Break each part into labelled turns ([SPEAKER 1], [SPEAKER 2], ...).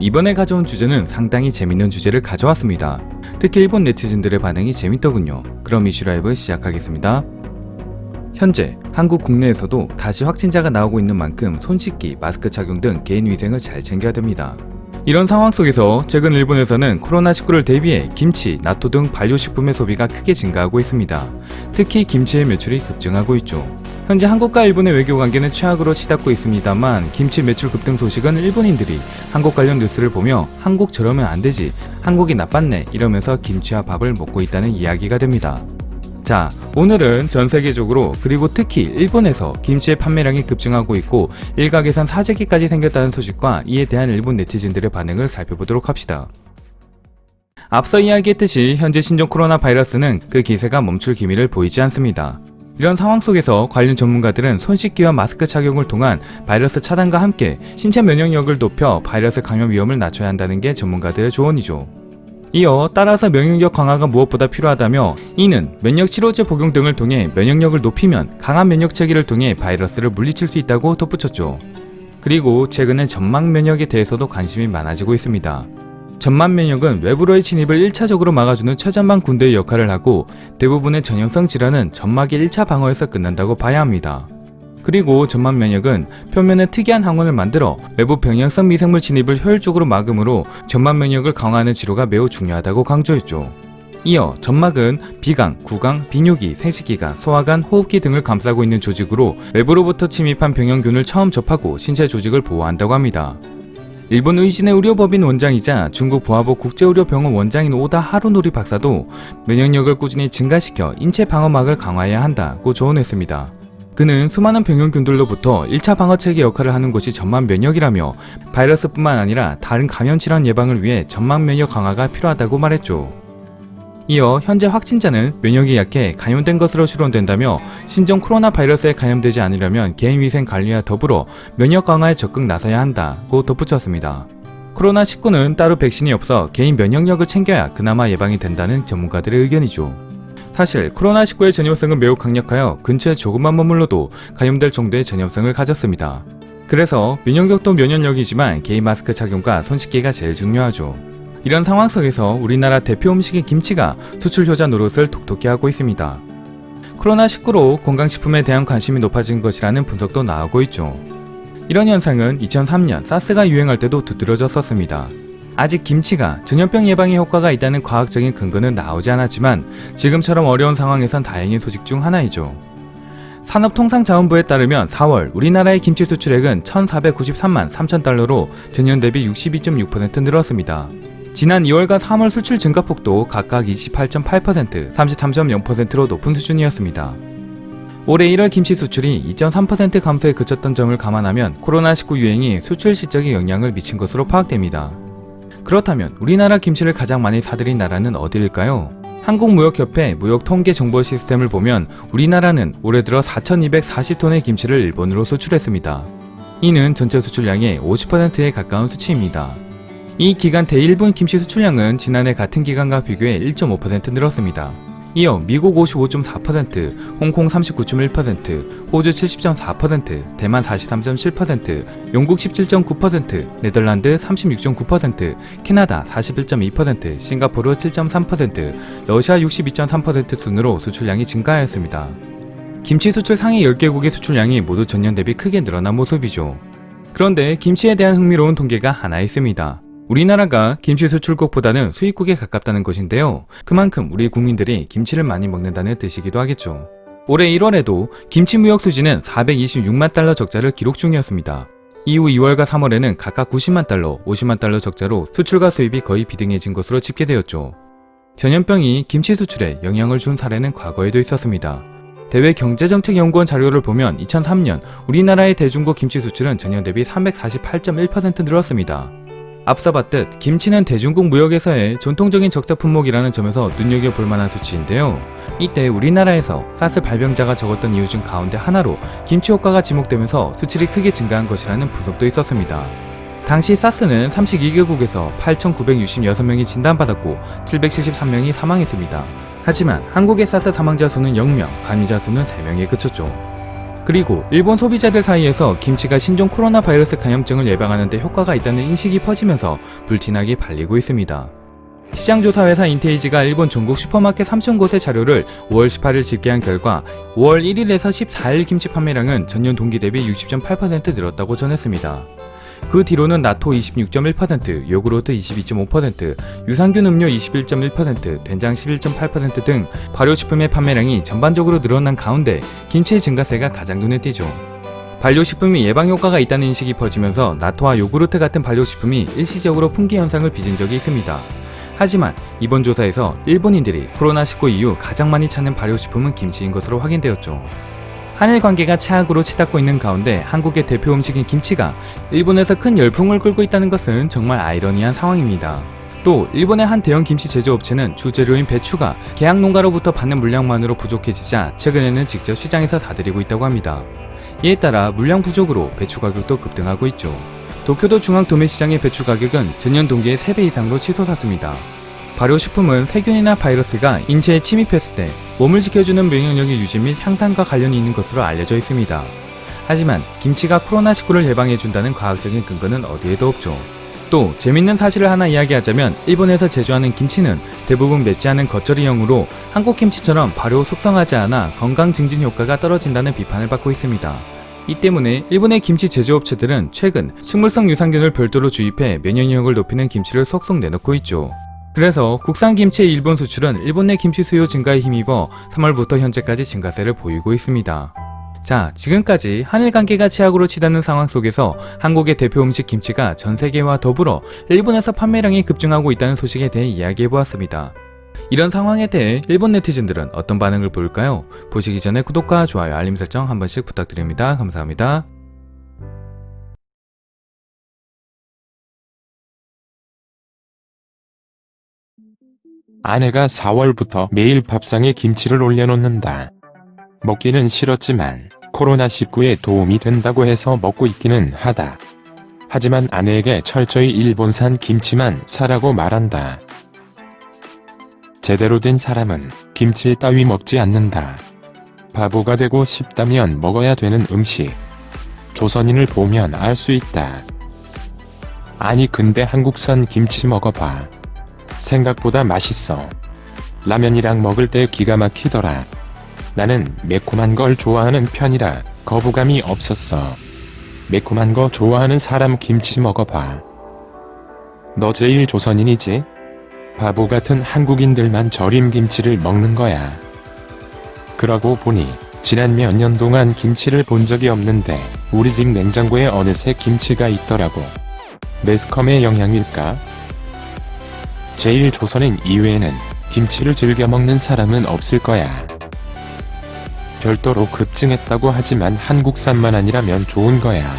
[SPEAKER 1] 이번에 가져온 주제는 상당히 재밌는 주제를 가져왔습니다. 특히 일본 네티즌들의 반응이 재밌더군요. 그럼 이슈 라이브 시작하겠습니다. 현재 한국 국내에서도 다시 확진자가 나오고 있는 만큼 손 씻기, 마스크 착용 등 개인 위생을 잘 챙겨야 됩니다. 이런 상황 속에서 최근 일본에서는 코로나19를 대비해 김치, 나토 등 발효식품의 소비가 크게 증가하고 있습니다. 특히 김치의 매출이 급증하고 있죠. 현재 한국과 일본의 외교 관계는 최악으로 치닫고 있습니다만 김치 매출 급등 소식은 일본인들이 한국 관련 뉴스를 보며 한국 저러면 안 되지, 한국이 나빴네 이러면서 김치와 밥을 먹고 있다는 이야기가 됩니다. 자, 오늘은 전 세계적으로 그리고 특히 일본에서 김치의 판매량이 급증하고 있고 일각에선 사재기까지 생겼다는 소식과 이에 대한 일본 네티즌들의 반응을 살펴보도록 합시다. 앞서 이야기했듯이 현재 신종 코로나 바이러스는 그 기세가 멈출 기미를 보이지 않습니다. 이런 상황 속에서 관련 전문가들은 손 씻기와 마스크 착용을 통한 바이러스 차단과 함께 신체 면역력을 높여 바이러스 감염 위험을 낮춰야 한다는 게 전문가들의 조언이죠. 이어 따라서 면역력 강화가 무엇보다 필요하다며 이는 면역 치료제 복용 등을 통해 면역력을 높이면 강한 면역 체계를 통해 바이러스를 물리칠 수 있다고 덧붙였죠. 그리고 최근에 점막 면역에 대해서도 관심이 많아지고 있습니다. 점막 면역은 외부로의 침입을 1차적으로 막아주는 최전방 군대의 역할을 하고 대부분의 전염성 질환은 점막의 1차 방어에서 끝난다고 봐야 합니다. 그리고 점막 면역은 표면에 특이한 항원을 만들어 외부 병역성 미생물 침입을 효율적으로 막으므로 점막 면역을 강화하는 치료가 매우 중요하다고 강조했죠. 이어 점막은 비강, 구강, 비뇨기, 생식기관, 소화관, 호흡기 등을 감싸고 있는 조직으로 외부로부터 침입한 병원균을 처음 접하고 신체 조직을 보호한다고 합니다. 일본 의진의 의료법인 원장이자 중국 보아보 국제의료병원 원장인 오다 하루노리 박사도 면역력을 꾸준히 증가시켜 인체 방어막을 강화해야 한다고 조언했습니다. 그는 수많은 병원균들로부터 1차 방어체계 역할을 하는 것이 점막 면역이라며 바이러스뿐만 아니라 다른 감염 질환 예방을 위해 점막 면역 강화가 필요하다고 말했죠. 이어 현재 확진자는 면역이 약해 감염된 것으로 추론된다며 신종 코로나 바이러스에 감염되지 않으려면 개인위생 관리와 더불어 면역 강화에 적극 나서야 한다고 덧붙였습니다. 코로나19는 따로 백신이 없어 개인 면역력을 챙겨야 그나마 예방이 된다는 전문가들의 의견이죠. 사실 코로나19의 전염성은 매우 강력하여 근처에 조금만 머물러도 감염될 정도의 전염성을 가졌습니다. 그래서 면역력도 면역력이지만 개인 마스크 착용과 손 씻기가 제일 중요하죠. 이런 상황 속에서 우리나라 대표 음식인 김치가 수출 효자 노릇을 톡톡히 하고 있습니다. 코로나19로 건강식품에 대한 관심이 높아진 것이라는 분석도 나오고 있죠. 이런 현상은 2003년 사스가 유행할 때도 두드러졌었습니다. 아직 김치가 전염병 예방에 효과가 있다는 과학적인 근거는 나오지 않았지만 지금처럼 어려운 상황에선 다행인 소식 중 하나이죠. 산업통상자원부에 따르면 4월 우리나라의 김치 수출액은 1,493만 3천 달러로 전년 대비 62.6% 늘었습니다. 지난 2월과 3월 수출 증가폭도 각각 28.8%, 33.0%로 높은 수준이었습니다. 올해 1월 김치 수출이 2.3% 감소에 그쳤던 점을 감안하면 코로나19 유행이 수출 실적에 영향을 미친 것으로 파악됩니다. 그렇다면 우리나라 김치를 가장 많이 사들인 나라는 어디일까요? 한국무역협회 무역통계 정보 시스템을 보면 우리나라는 올해 들어 4,240톤의 김치를 일본으로 수출했습니다. 이는 전체 수출량의 50%에 가까운 수치입니다. 이 기간 대일본 김치 수출량은 지난해 같은 기간과 비교해 1.5% 늘었습니다. 이어 미국 55.4%, 홍콩 39.1%, 호주 70.4%, 대만 43.7%, 영국 17.9%, 네덜란드 36.9%, 캐나다 41.2%, 싱가포르 7.3%, 러시아 62.3% 순으로 수출량이 증가하였습니다. 김치 수출 상위 10개국의 수출량이 모두 전년 대비 크게 늘어난 모습이죠. 그런데 김치에 대한 흥미로운 통계가 하나 있습니다. 우리나라가 김치 수출국보다는 수입국에 가깝다는 것인데요. 그만큼 우리 국민들이 김치를 많이 먹는다는 뜻이기도 하겠죠. 올해 1월에도 김치 무역 수지는 426만 달러 적자를 기록 중이었습니다. 이후 2월과 3월에는 각각 90만 달러, 50만 달러 적자로 수출과 수입이 거의 비등해진 것으로 집계되었죠. 전염병이 김치 수출에 영향을 준 사례는 과거에도 있었습니다. 대외경제정책연구원 자료를 보면 2003년 우리나라의 대중국 김치 수출은 전년 대비 348.1% 늘었습니다. 앞서 봤듯 김치는 대중국 무역에서의 전통적인 적자 품목이라는 점에서 눈여겨볼 만한 수치인데요. 이때 우리나라에서 사스 발병자가 적었던 이유 중 가운데 하나로 김치 효과가 지목되면서 수출이 크게 증가한 것이라는 분석도 있었습니다. 당시 사스는 32개국에서 8,966명이 진단받았고 773명이 사망했습니다. 하지만 한국의 사스 사망자 수는 0명, 감염자 수는 3명에 그쳤죠. 그리고 일본 소비자들 사이에서 김치가 신종 코로나 바이러스 감염증을 예방하는 데 효과가 있다는 인식이 퍼지면서 불티나게 팔리고 있습니다. 시장조사회사 인테이지가 일본 전국 슈퍼마켓 3,000곳의 자료를 5월 18일 집계한 결과 5월 1일에서 14일 김치 판매량은 전년 동기 대비 60.8% 늘었다고 전했습니다. 그 뒤로는 나토 26.1%, 요구르트 22.5%, 유산균 음료 21.1%, 된장 11.8% 등 발효식품의 판매량이 전반적으로 늘어난 가운데 김치의 증가세가 가장 눈에 띄죠. 발효식품이 예방효과가 있다는 인식이 퍼지면서 나토와 요구르트 같은 발효식품이 일시적으로 품귀 현상을 빚은 적이 있습니다. 하지만 이번 조사에서 일본인들이 코로나19 이후 가장 많이 찾는 발효식품은 김치인 것으로 확인되었죠. 한일 관계가 최악으로 치닫고 있는 가운데 한국의 대표 음식인 김치가 일본에서 큰 열풍을 끌고 있다는 것은 정말 아이러니한 상황입니다. 또 일본의 한 대형 김치 제조업체는 주재료인 배추가 계약 농가로부터 받는 물량만으로 부족해지자 최근에는 직접 시장에서 사들이고 있다고 합니다. 이에 따라 물량 부족으로 배추 가격도 급등하고 있죠. 도쿄도 중앙 도매시장의 배추 가격은 전년 동기의 3배 이상으로 치솟았습니다. 발효식품은 세균이나 바이러스가 인체에 침입했을 때 몸을 지켜주는 면역력의 유지 및 향상과 관련이 있는 것으로 알려져 있습니다. 하지만 김치가 코로나19를 예방해준다는 과학적인 근거는 어디에도 없죠. 또 재밌는 사실을 하나 이야기하자면 일본에서 제조하는 김치는 대부분 맵지 않은 겉절이형으로 한국 김치처럼 발효 숙성하지 않아 건강 증진 효과가 떨어진다는 비판을 받고 있습니다. 이 때문에 일본의 김치 제조업체들은 최근 식물성 유산균을 별도로 주입해 면역력을 높이는 김치를 속속 내놓고 있죠. 그래서 국산 김치의 일본 수출은 일본 내 김치 수요 증가에 힘입어 3월부터 현재까지 증가세를 보이고 있습니다. 자, 지금까지 한일 관계가 최악으로 치닫는 상황 속에서 한국의 대표 음식 김치가 전 세계와 더불어 일본에서 판매량이 급증하고 있다는 소식에 대해 이야기해보았습니다. 이런 상황에 대해 일본 네티즌들은 어떤 반응을 보일까요? 보시기 전에 구독과 좋아요, 알림 설정 한 번씩 부탁드립니다. 감사합니다.
[SPEAKER 2] 아내가 4월부터 매일 밥상에 김치를 올려놓는다. 먹기는 싫었지만 코로나19에 도움이 된다고 해서 먹고 있기는 하다. 하지만 아내에게 철저히 일본산 김치만 사라고 말한다. 제대로 된 사람은 김치 따위 먹지 않는다. 바보가 되고 싶다면 먹어야 되는 음식. 조선인을 보면 알 수 있다. 아니 근데 한국산 김치 먹어봐. 생각보다 맛있어. 라면이랑 먹을 때 기가 막히더라. 나는 매콤한 걸 좋아하는 편이라 거부감이 없었어. 매콤한 거 좋아하는 사람 김치 먹어봐. 너 제일 조선인이지? 바보 같은 한국인들만 절임 김치를 먹는 거야. 그러고 보니 지난 몇 년 동안 김치를 본 적이 없는데 우리 집 냉장고에 어느새 김치가 있더라고. 매스컴의 영향일까? 제일 조선인 이외에는 김치를 즐겨 먹는 사람은 없을 거야. 별도로 급증했다고 하지만 한국산만 아니라면 좋은 거야.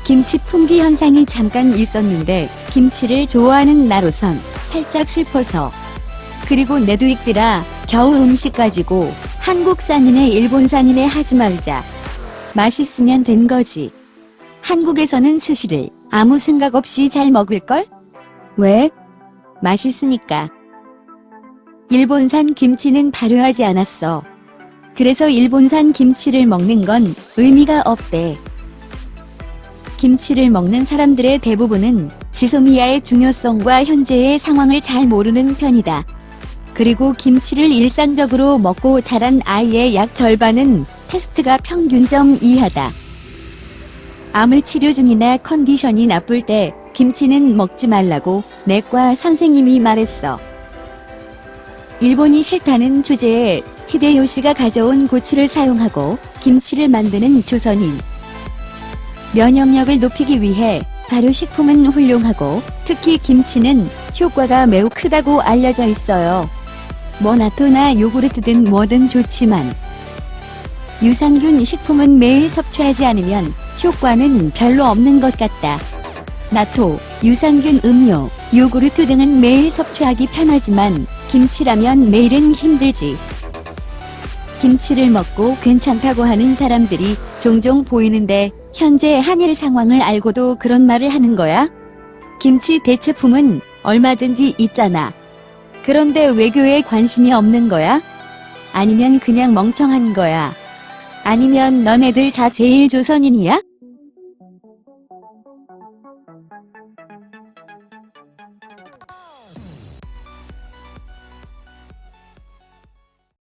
[SPEAKER 3] 김치 품귀 현상이 잠깐 있었는데 김치를 좋아하는 나로선 살짝 슬퍼서. 그리고 내두익들아, 겨우 음식 가지고 한국산이네 일본산이네 하지 말자. 맛있으면 된 거지. 한국에서는 스시를 아무 생각 없이 잘 먹을걸? 왜? 맛있으니까. 일본산 김치는 발효하지 않았어. 그래서 일본산 김치를 먹는 건 의미가 없대. 김치를 먹는 사람들의 대부분은 지소미아의 중요성과 현재의 상황을 잘 모르는 편이다. 그리고 김치를 일상적으로 먹고 자란 아이의 약 절반은 테스트가 평균점 이하다. 암을 치료 중이나 컨디션이 나쁠 때 김치는 먹지 말라고 내과 선생님이 말했어. 일본이 싫다는 주제에 히데요시가 가져온 고추를 사용하고 김치를 만드는 조선인. 면역력을 높이기 위해 발효식품은 훌륭하고 특히 김치는 효과가 매우 크다고 알려져 있어요. 뭐 나토나 요구르트 등 뭐든 좋지만 유산균 식품은 매일 섭취하지 않으면 효과는 별로 없는 것 같다. 나토, 유산균 음료, 요구르트 등은 매일 섭취하기 편하지만 김치라면 매일은 힘들지. 김치를 먹고 괜찮다고 하는 사람들이 종종 보이는데 현재 한일 상황을 알고도 그런 말을 하는 거야? 김치 대체품은 얼마든지 있잖아. 그런데 외교에 관심이 없는 거야? 아니면 그냥 멍청한 거야? 아니면 너네들 다 제일 조선인이야?